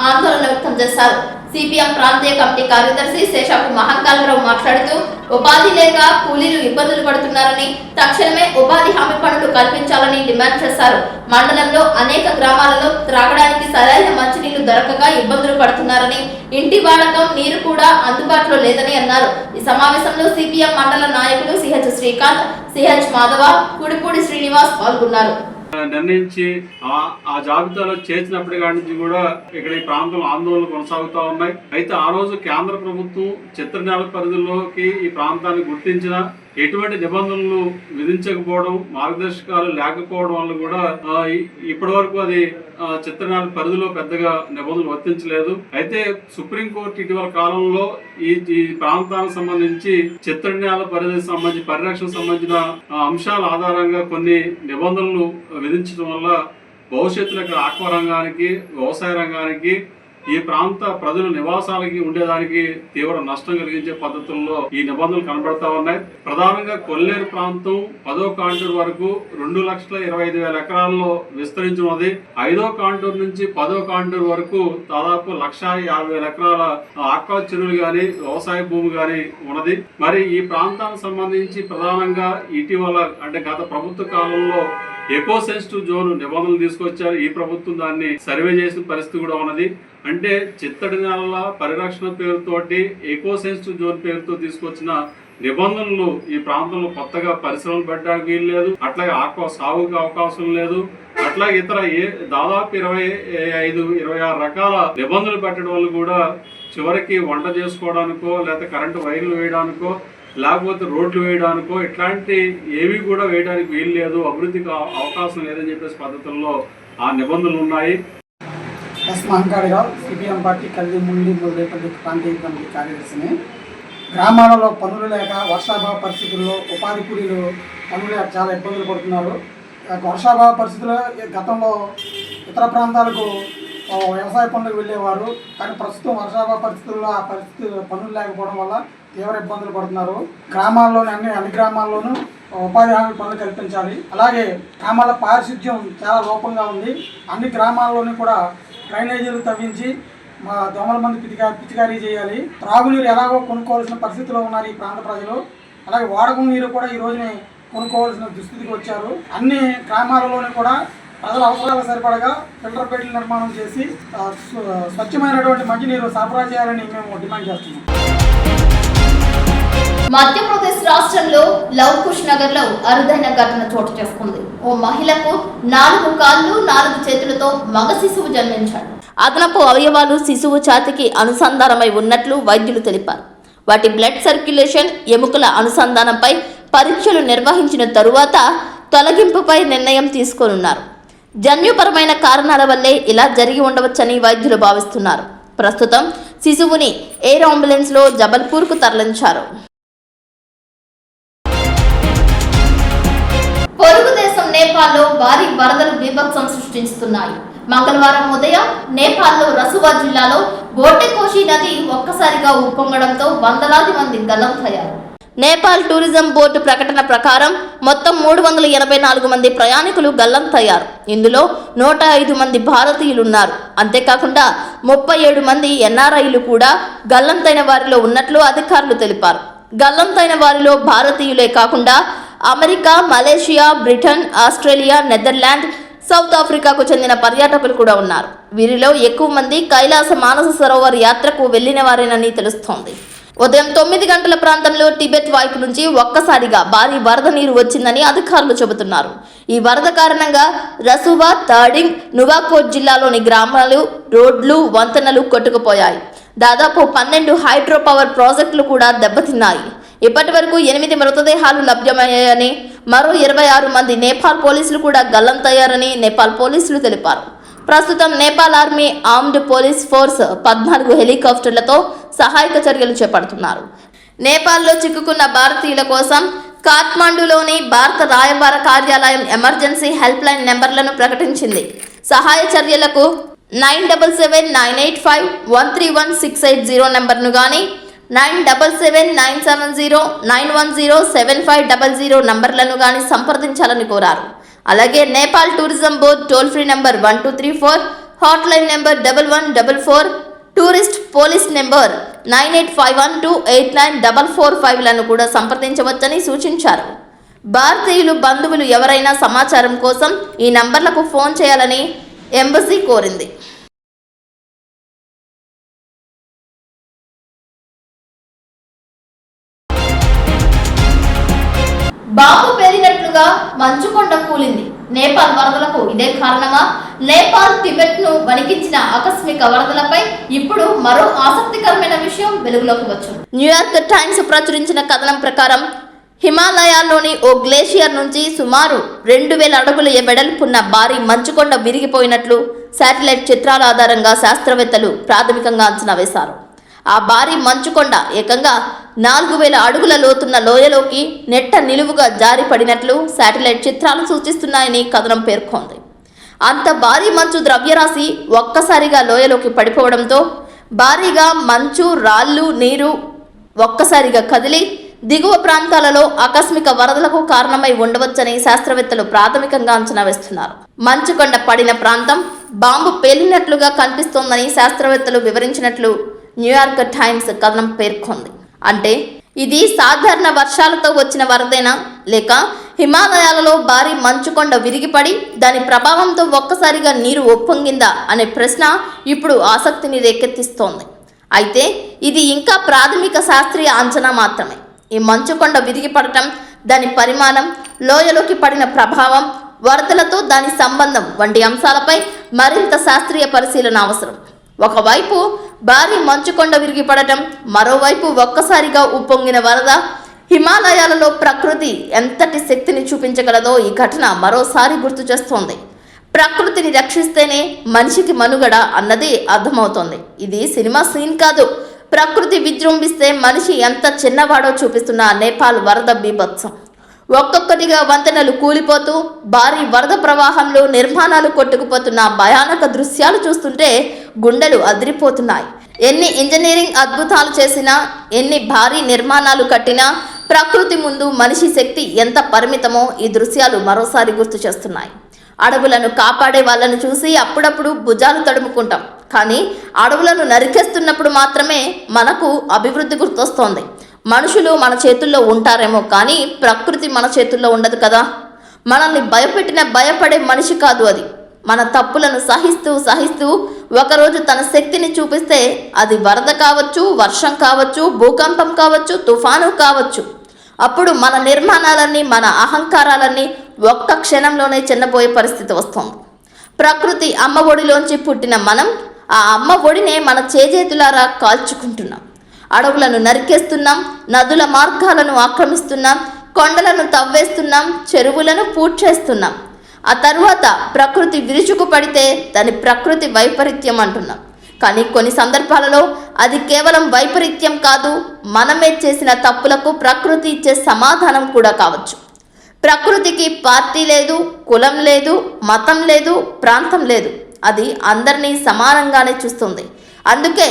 ఆందోళన వ్యక్తం చేశారు. సిపిఎం ప్రాంతీయ కమిటీ కార్యదర్శి శేషాపు మహంకాళరావు మాట్లాడుతూ ఉపాధి లేక కూలీలు ఇబ్బందులు పడుతున్నారని, తక్షణమే ఉపాధి హామీ పనులు కల్పించాలని డిమాండ్ చేశారు. మండలంలో అనేక గ్రామాలలో త్రాగడానికి సరైన మంచినీళ్లు దొరకక ఇబ్బందులు పడుతున్నారని, ఇంటి వాడకం నీరు కూడా అందుబాటులో లేదని అన్నారు. ఈ సమావేశంలో సిపిఎం మండల నాయకులు సిహెచ్ శ్రీకాంత్, సిహెచ్ మాధవ, కుడిపూడి శ్రీనివాస్ పాల్గొన్నారు. నిర్ణయించి ఆ జాబితాలో చేర్చినప్పటి కాడి నుంచి కూడా ఇక్కడ ఈ ప్రాంతంలో ఆందోళనలు కొనసాగుతూ ఉన్నాయి. అయితే ఆ రోజు కేంద్ర ప్రభుత్వం చిత్తడినేల పరిధిలోకి ఈ ప్రాంతాన్ని గుర్తించిన ఎటువంటి నిబంధనలు విధించకపోవడం, మార్గదర్శకాలు లేకపోవడం వల్ల కూడా ఇప్పటి వరకు అది చిత్తడినేల పరిధిలో పెద్దగా నిబంధనలు వర్తించలేదు. అయితే సుప్రీంకోర్టు ఇటీవల కాలంలో ఈ ప్రాంతానికి సంబంధించి చిత్తడినేల పరిధికి సంబంధించి పరిరక్షణకు సంబంధించిన అంశాల ఆధారంగా కొన్ని నిబంధనలు విధించడం వల్ల భవిష్యత్తులో ఇక్కడ ఆక్వా రంగానికి, వ్యవసాయ రంగానికి, ఈ ప్రాంత ప్రజల నివాసాలకి ఉండేదానికి తీవ్ర నష్టం కలిగించే పద్ధతుల్లో ఈ నిబంధనలు కనబడతా ఉన్నాయి. ప్రధానంగా కొల్లేరు ప్రాంతం 10వ కాంటూర్ వరకు 2,25,000 ఎకరాల్లో విస్తరించి ఉన్నది. 5వ కాంటూర్ నుంచి 10వ కాంటూర్ వరకు దాదాపు 1,50,000 ఎకరాల ఆక్వా చెరువులు గాని, వ్యవసాయ భూమి గాని ఉన్నది. మరి ఈ ప్రాంతానికి సంబంధించి ప్రధానంగా ఇటీవల అంటే గత ప్రభుత్వ కాలంలో ఎకో సెన్సిటివ్ జోన్ నిబంధనలు తీసుకొచ్చారు. ఈ ప్రభుత్వం దాన్ని సర్వే చేసిన పరిస్థితి కూడా ఉన్నది. అంటే చిత్తడి నేలల పరిరక్షణ పేరుతోటి ఎకో సెన్సిటివ్ జోన్ పేరుతో తీసుకొచ్చిన నిబంధనలు ఈ ప్రాంతంలో కొత్తగా పరిశ్రమలు పెట్టడానికి వీలు లేదు. అట్లాగే ఆక్వా సాగుకి అవకాశం లేదు. అట్లాగే ఇతర దాదాపు 25-26 రకాల నిబంధనలు పెట్టడం వల్ల కూడా చివరికి వంట చేసుకోవడానికో లేకపోతే కరెంటు వైర్లు వేయడానికో లేకపోతే రోడ్లు వేయడానికో ఇట్లాంటి ఏవి కూడా వేయడానికి వీలు లేదు, అభివృద్ధికి అవకాశం లేదని చెప్పేసి పద్ధతుల్లో ఆ నిబంధనలు ఉన్నాయి. ఎస్ మహంకాళరావు, సిపిఎం పార్టీ కలిదిండి మొదలైన ప్రాంతీయ కమిటీ కార్యదర్శిని. గ్రామాలలో పనులు లేక వర్షాభావ పరిస్థితుల్లో ఉపాధి కూలీలు పనులు లేక చాలా ఇబ్బందులు పడుతున్నారు. వర్షాభావ పరిస్థితుల్లో గతంలో ఇతర ప్రాంతాలకు వ్యవసాయ పనులకు వెళ్ళేవారు. కానీ ప్రస్తుతం వర్షాభావ పరిస్థితుల్లో ఆ పరిస్థితి పనులు లేకపోవడం వల్ల తీవ్ర ఇబ్బందులు పడుతున్నారు. గ్రామాల్లోని అన్ని గ్రామాల్లోనూ ఉపాధి హామీ పనులు కల్పించాలి. అలాగే గ్రామాల పారిశుద్ధ్యం చాలా లోపంగా ఉంది. అన్ని గ్రామాల్లోనూ కూడా డ్రైనేజీలు తవ్వించి దోమల మంది పిచికారీ చేయాలి. త్రాగునీరు ఎలాగో కొనుక్కోవాల్సిన పరిస్థితిలో ఉన్నారు ఈ ప్రాంత ప్రజలు. అలాగే వాడకం నీరు కూడా ఈ రోజునే కొనుక్కోవాల్సిన దుస్థితికి వచ్చారు. అన్ని గ్రామాలలోనూ కూడా ప్రజల అవసరాలకు సరిపడగా ఫిల్టర్ బెడ్లు నిర్మాణం చేసి స్వచ్ఛమైనటువంటి మంచినీరు సరఫరా చేయాలని మేము డిమాండ్ చేస్తున్నాం. మధ్యప్రదేశ్ రాష్ట్రంలో లవకుష్ నగర్ లో అరుదైన ఘటన చోటు చేసుకుంది. ఓ మహిళకు 4 కాళ్ళు 4 చేతులతో మగ శిశువు జన్మించాడు. అదనపు అవయవాలు శిశువు ఛాతీకి అనుసంధానమై ఉన్నట్లు వైద్యులు తెలిపారు. వాటి బ్లడ్ సర్క్యులేషన్, ఎముకల అనుసంధానంపై పరీక్షలు నిర్వహించిన తరువాత తొలగింపుపై నిర్ణయం తీసుకోనున్నారు. జన్యుపరమైన కారణాల వల్లే ఇలా జరిగి ఉండవచ్చని వైద్యులు భావిస్తున్నారు. ప్రస్తుతం శిశువుని ఎయిర్ అంబులెన్స్ లో జబల్పూర్ కు తరలించారు. పొరుగు దేశం నేపాల్లో భారీ వరదలు బీభత్సం సృష్టిస్తున్నాయి. మంగళవారం ఉదయం నేపాల్లో రసువా జిల్లాలో గోటెకోషి నది ఒక్కసారిగా ఉప్పొంగడంతో వందలాది మంది గల్లంతయ్యారు. నేపాల్ టూరిజం బోర్డు ప్రకటన ప్రకారం మొత్తం 384 మంది ప్రయాణికులు గల్లంతయ్యారు. ఇందులో 105 మంది భారతీయులున్నారు. అంతేకాకుండా 37 మంది ఎన్ఆర్ఐలు కూడా గల్లంతైన వారిలో ఉన్నట్లు అధికారులు తెలిపారు. గల్లంతైన వారిలో భారతీయులే కాకుండా America, Malaysia, Britain, Australia, Netherland, south ఆఫ్రికాకు చెందిన పర్యాటకులు కూడా ఉన్నారు. వీరిలో ఎక్కువ మంది కైలాస మానస సరోవర్ యాత్రకు వెళ్లిన వారేనని తెలుస్తోంది. ఉదయం 9 గంటల ప్రాంతంలో టిబెట్ వైపు నుంచి ఒక్కసారిగా భారీ వరద నీరు వచ్చిందని అధికారులు చెబుతున్నారు. ఈ వరద కారణంగా రసువా, తాడింగ్, నువాకోట్ జిల్లాలోని గ్రామాలు, రోడ్లు, వంతెనలు కొట్టుకుపోయాయి. దాదాపు 12 హైడ్రో పవర్ ప్రాజెక్టులు కూడా దెబ్బతిన్నాయి. ఇప్పటి వరకు 8 మృతదేహాలు లభ్యమయ్యాయని, మరో 26 మంది నేపాల్ పోలీసులు కూడా గల్లంతయ్యారని నేపాల్ పోలీసులు తెలిపారు. ప్రస్తుతం Nepal army armed police force 14 హెలికాప్టర్లతో సహాయక చర్యలు చేపడుతున్నారు. నేపాల్లో చిక్కుకున్న భారతీయుల కోసం కాఠ్మండూలోని భారత రాయబార కార్యాలయం ఎమర్జెన్సీ హెల్ప్ లైన్ నెంబర్లను ప్రకటించింది. సహాయ చర్యలకు 977985131680 నెంబర్ను గానీ 977970910750 నంబర్లను గానీ సంప్రదించాలని కోరారు. అలాగే Nepal tourism board toll free number 1234, hot line number 1144, tourist police number 9851289445లను కూడా సంప్రదించవచ్చని సూచించారు. భారతీయులు బంధువులు ఎవరైనా సమాచారం కోసం ఈ నంబర్లకు ఫోన్ చేయాలని ఎంబసీ కోరింది. బాంబు పేలినట్లుగా మంచుకొండ కూలింది. నేపాల్ వరదలకు ఇదే కారణమా? నేపాల్ టిబెట్ ను వణికించిన ఆకస్మిక వరదలపై ఇప్పుడు మరో ఆసక్తికరమైన విషయం వెలుగులోకి వచ్చింది. న్యూయార్క్ టైమ్స్ ప్రచురించిన కథనం ప్రకారం హిమాలయాల్లోని ఓ గ్లేషియర్ నుంచి సుమారు 2000 అడుగుల వెడల్పున్న భారీ మంచుకొండ విరిగిపోయినట్లు శాటిలైట్ చిత్రాల ఆధారంగా శాస్త్రవేత్తలు ప్రాథమికంగా అంచనా వేశారు. ఆ భారీ మంచుకొండ ఏకంగా 4000 అడుగుల లోతున్న లోయలోకి నెట్ట నిలువుగా జారి పడినట్లు శాటిలైట్ చిత్రాలు సూచిస్తున్నాయని కథనం పేర్కొంది. అంత భారీ మంచు ద్రవ్యరాశి ఒక్కసారిగా లోయలోకి పడిపోవడంతో భారీగా మంచు, రాళ్ళు, నీరు ఒక్కసారిగా కదిలి దిగువ ప్రాంతాలలో ఆకస్మిక వరదలకు కారణమై ఉండవచ్చని శాస్త్రవేత్తలు ప్రాథమికంగా అంచనా వేస్తున్నారు. మంచుకొండ పడిన ప్రాంతం బాంబు పేలినట్లుగా కనిపిస్తోందని శాస్త్రవేత్తలు వివరించినట్లు న్యూయార్క్ టైమ్స్ కథనం పేర్కొంది. అంటే ఇది సాధారణ వర్షాలతో వచ్చిన వరదేనా, లేక హిమాలయాలలో భారీ మంచుకొండ విరిగిపడి దాని ప్రభావంతో ఒక్కసారిగా నీరు ఒప్పొంగిందా అనే ప్రశ్న ఇప్పుడు ఆసక్తిని రేకెత్తిస్తోంది. అయితే ఇది ఇంకా ప్రాథమిక శాస్త్రీయ అంచనా మాత్రమే. ఈ మంచుకొండ విరిగిపడటం, దాని పరిమాణం, లోయలోకి పడిన ప్రభావం, వరదలతో దాని సంబంధం వంటి అంశాలపై మరింత శాస్త్రీయ పరిశీలన అవసరం. ఒకవైపు భారీ మంచుకొండ విరిగిపడటం, మరోవైపు ఒక్కసారిగా ఉప్పొంగిన వరద. హిమాలయాలలో ప్రకృతి ఎంతటి శక్తిని చూపించగలదో ఈ ఘటన మరోసారి గుర్తు చేస్తోంది. ప్రకృతిని రక్షిస్తేనే మనిషికి మనుగడ అన్నది అర్థమవుతోంది. ఇది సినిమా సీన్ కాదు. ప్రకృతి విజృంభిస్తే మనిషి ఎంత చిన్నవాడో చూపిస్తున్న నేపాల్ వరద బీభత్సం. ఒక్కొక్కటిగా వంతెనలు కూలిపోతూ భారీ వరద ప్రవాహంలో నిర్మాణాలు కొట్టుకుపోతున్న భయానక దృశ్యాలు చూస్తుంటే గుండెలు అదిరిపోతున్నాయి. ఎన్ని ఇంజనీరింగ్ అద్భుతాలు చేసినా, ఎన్ని భారీ నిర్మాణాలు కట్టినా ప్రకృతి ముందు మనిషి శక్తి ఎంత పరిమితమో ఈ దృశ్యాలు మరోసారి గుర్తు చేస్తున్నాయి. అడవులను కాపాడే వాళ్ళను చూసి అప్పుడప్పుడు భుజాలు తడుముకుంటాం, కానీ అడవులను నరికేస్తున్నప్పుడు మాత్రమే మనకు అభివృద్ధి గుర్తొస్తోంది. మనుషులు మన చేతుల్లో ఉంటారేమో, కానీ ప్రకృతి మన చేతుల్లో ఉండదు కదా. మనల్ని భయపడే మనిషి కాదు అది. మన తప్పులను సహిస్తూ ఒకరోజు తన శక్తిని చూపిస్తే అది వరద కావచ్చు, వర్షం కావచ్చు, భూకంపం కావచ్చు, తుఫాను కావచ్చు. అప్పుడు మన నిర్మాణాలన్నీ, మన అహంకారాలన్నీ ఒక్క క్షణంలోనే చిన్నబోయే పరిస్థితి వస్తుంది. ప్రకృతి అమ్మ ఒడిలోంచి పుట్టిన మనం ఆ అమ్మ ఒడినే మన చేజేతులారా కాల్చుకుంటున్నాం. అడవులను నరికేస్తున్నాం, నదుల మార్గాలను ఆక్రమిస్తున్నాం, కొండలను తవ్వేస్తున్నాం, చెరువులను పూడ్చేస్తున్నాం. ఆ తరువాత ప్రకృతి విరుచుకు పడితే దాని ప్రకృతి వైపరీత్యం అంటున్నాం. కానీ కొన్ని సందర్భాలలో అది కేవలం వైపరీత్యం కాదు, మనమే చేసిన తప్పులకు ప్రకృతి ఇచ్చే సమాధానం కూడా కావచ్చు. ప్రకృతికి పార్టీ లేదు, కులం లేదు, మతం లేదు, ప్రాంతం లేదు. అది అందరినీ సమానంగానే చూస్తుంది. అందుకే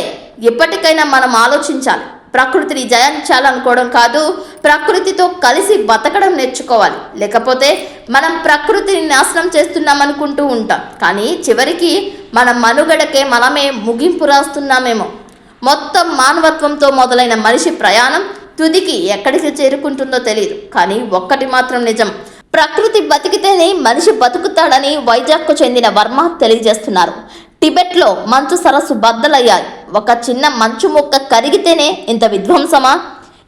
ఎప్పటికైనా మనం ఆలోచించాలి. ప్రకృతిని జయించాలనుకోవడం కాదు, ప్రకృతితో కలిసి బతకడం నేర్చుకోవాలి. లేకపోతే మనం ప్రకృతిని నాశనం చేస్తున్నామనుకుంటూ ఉంటాం, కానీ చివరికి మన మనుగడకే మనమే ముగింపు రాస్తున్నామేమో. మొత్తం మానవత్వంతో మొదలైన మనిషి ప్రయాణం తుదికి ఎక్కడికి చేరుకుంటుందో తెలియదు. కానీ ఒక్కటి మాత్రం నిజం, ప్రకృతి బతికితేనే మనిషి బతుకుతాడని వైజాగ్కు చెందిన వర్మ తెలియజేస్తున్నారు. టిబెట్లో మంచు సరస్సు బద్దలయ్యాయి. ఒక చిన్న మంచు ముక్క కరిగితేనే ఇంత విధ్వంసమా?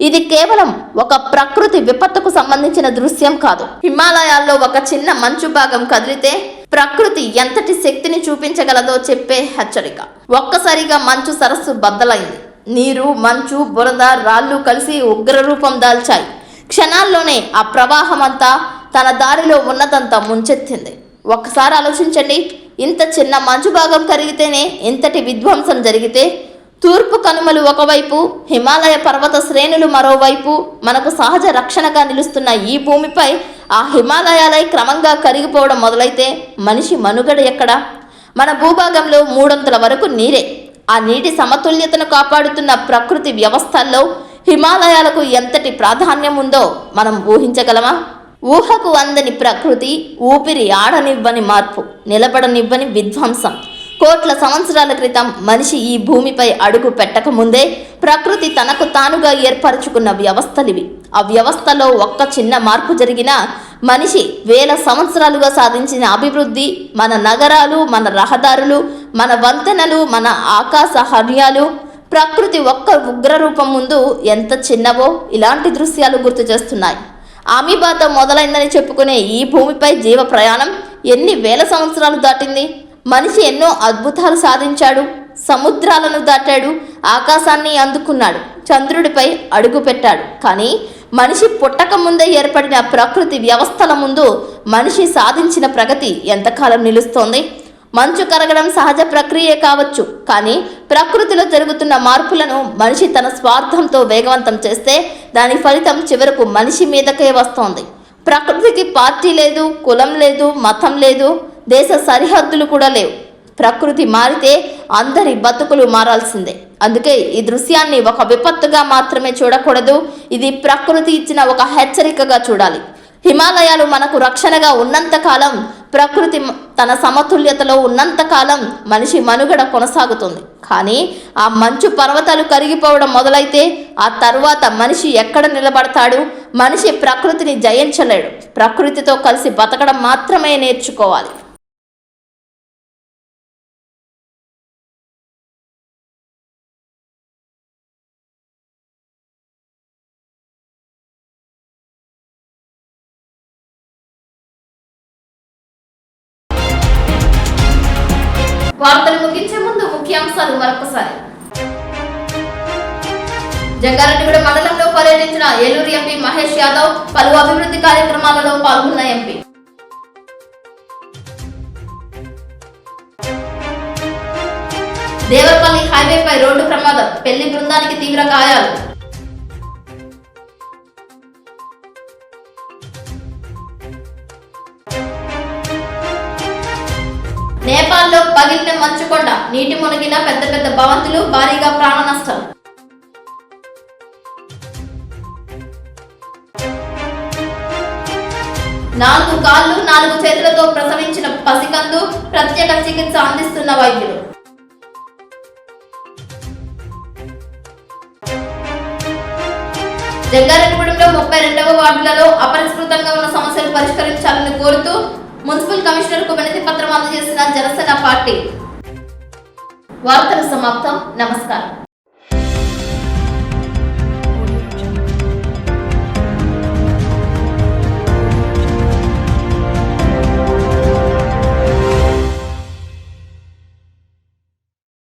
ఇది కేవలం ఒక ప్రకృతి విపత్తుకు సంబంధించిన దృశ్యం కాదు. హిమాలయాల్లో ఒక చిన్న మంచు భాగం కదిలితే ప్రకృతి ఎంతటి శక్తిని చూపించగలదో చెప్పే హెచ్చరిక. ఒక్కసారిగా మంచు సరస్సు బద్దలైంది. నీరు, మంచు, బురద, రాళ్ళు కలిసి ఉగ్ర రూపం దాల్చాయి. క్షణాల్లోనే ఆ ప్రవాహం అంతా తన దారిలో ఉన్నదంతా ముంచెత్తింది. ఒక్కసారి ఆలోచించండి, ఇంత చిన్న మంచు భాగం కరిగితేనే ఇంతటి విధ్వంసం జరిగితే, తూర్పు కనుమలు ఒకవైపు, హిమాలయ పర్వత శ్రేణులు మరోవైపు, మనకు సహజ రక్షణగా నిలుస్తున్న ఈ భూమిపై ఆ హిమాలయాలై క్రమంగా కరిగిపోవడం మొదలైతే మనిషి మనుగడ ఎక్కడా? మన భూభాగంలో 300 వరకు నీరే. ఆ నీటి సమతుల్యతను కాపాడుతున్న ప్రకృతి వ్యవస్థల్లో హిమాలయాలకు ఎంతటి ప్రాధాన్యం ఉందో మనం ఊహించగలమా? ఊహకు అందని ప్రకృతి, ఊపిరి ఆడనివ్వని మార్పు, నిలబడనివ్వని విధ్వంసం. కోట్ల సంవత్సరాల క్రితం మనిషి ఈ భూమిపై అడుగు పెట్టక ముందే ప్రకృతి తనకు తానుగా ఏర్పరచుకున్న వ్యవస్థలివి. ఆ వ్యవస్థలో ఒక్క చిన్న మార్పు జరిగినా మనిషి వేల సంవత్సరాలుగా సాధించిన అభివృద్ధి, మన నగరాలు, మన రహదారులు, మన వంతెనలు, మన ఆకాశ హర్యాలు, ప్రకృతి ఒక్క ఉగ్రరూపం ముందు ఎంత చిన్నవో ఇలాంటి దృశ్యాలు గుర్తు చేస్తున్నాయి. అమీబాతో మొదలైందని చెప్పుకునే ఈ భూమిపై జీవ ప్రయాణం ఎన్ని వేల సంవత్సరాలు దాటింది. మనిషి ఎన్నో అద్భుతాలు సాధించాడు. సముద్రాలను దాటాడు, ఆకాశాన్ని అందుకున్నాడు, చంద్రుడిపై అడుగు పెట్టాడు. కానీ మనిషి పుట్టక ముందే ఏర్పడిన ప్రకృతి వ్యవస్థల ముందు మనిషి సాధించిన ప్రగతి ఎంతకాలం నిలుస్తోంది? మంచు కరగడం సహజ ప్రక్రియే కావచ్చు, కానీ ప్రకృతిలో జరుగుతున్న మార్పులను మనిషి తన స్వార్థంతో వేగవంతం చేస్తే దాని ఫలితం చివరకు మనిషి మీదకే వస్తోంది. ప్రకృతికి పార్టీ లేదు, కులం లేదు, మతం లేదు, దేశ సరిహద్దులు కూడా లేవు. ప్రకృతి మారితే అందరి బతుకులు మారాల్సిందే. అందుకే ఈ దృశ్యాన్ని ఒక విపత్తుగా మాత్రమే చూడకూడదు, ఇది ప్రకృతి ఇచ్చిన ఒక హెచ్చరికగా చూడాలి. హిమాలయాలు మనకు రక్షణగా ఉన్నంతకాలం, ప్రకృతి తన సమతుల్యతలో ఉన్నంతకాలం మనిషి మనుగడ కొనసాగుతుంది. కానీ ఆ మంచు పర్వతాలు కరిగిపోవడం మొదలైతే ఆ తరువాత మనిషి ఎక్కడ నిలబడతాడు? మనిషి ప్రకృతిని జయించలేడు. ప్రకృతితో కలిసి బతకడం మాత్రమే నేర్చుకోవాలి. వార్తలు ముగించే ముందు ముఖ్యాంశాలు మరొకసారి. జంగారెడ్డిగూడ మండలంలో పర్యటించిన ఏలూరు ఎంపీ మహేష్ యాదవ్, పలు అభివృద్ధి కార్యక్రమాలలో పాల్గొన్న ఎంపీ. దేవరపల్లి హైవేపై రోడ్డు ప్రమాదం, పెళ్లి బృందానికి తీవ్ర గాయాలు. నేపాల్లో పగిలిన మంచుకొండ, నీటి మునిగిన పెద్ద పెద్ద భవంతులు, భారీగా ప్రాణ నష్టం. నాలుగు కాళ్ళు 4 చేతులతో ప్రసవించిన పసికందు, ప్రత్యేక చికిత్స అందిస్తున్న వైద్యులు. జంగారెడ్డిగూడెంలో 32వ వార్డులలో అపరిష్కృతంగా ఉన్న సమస్యలు పరిష్కరించాలని కోరుతూ మున్సిపల్ కమిషనర్ కు వినతి పత్రం అందజేసిన జనసేన పార్టీ. వార్తలు సమాప్తం. నమస్కారం.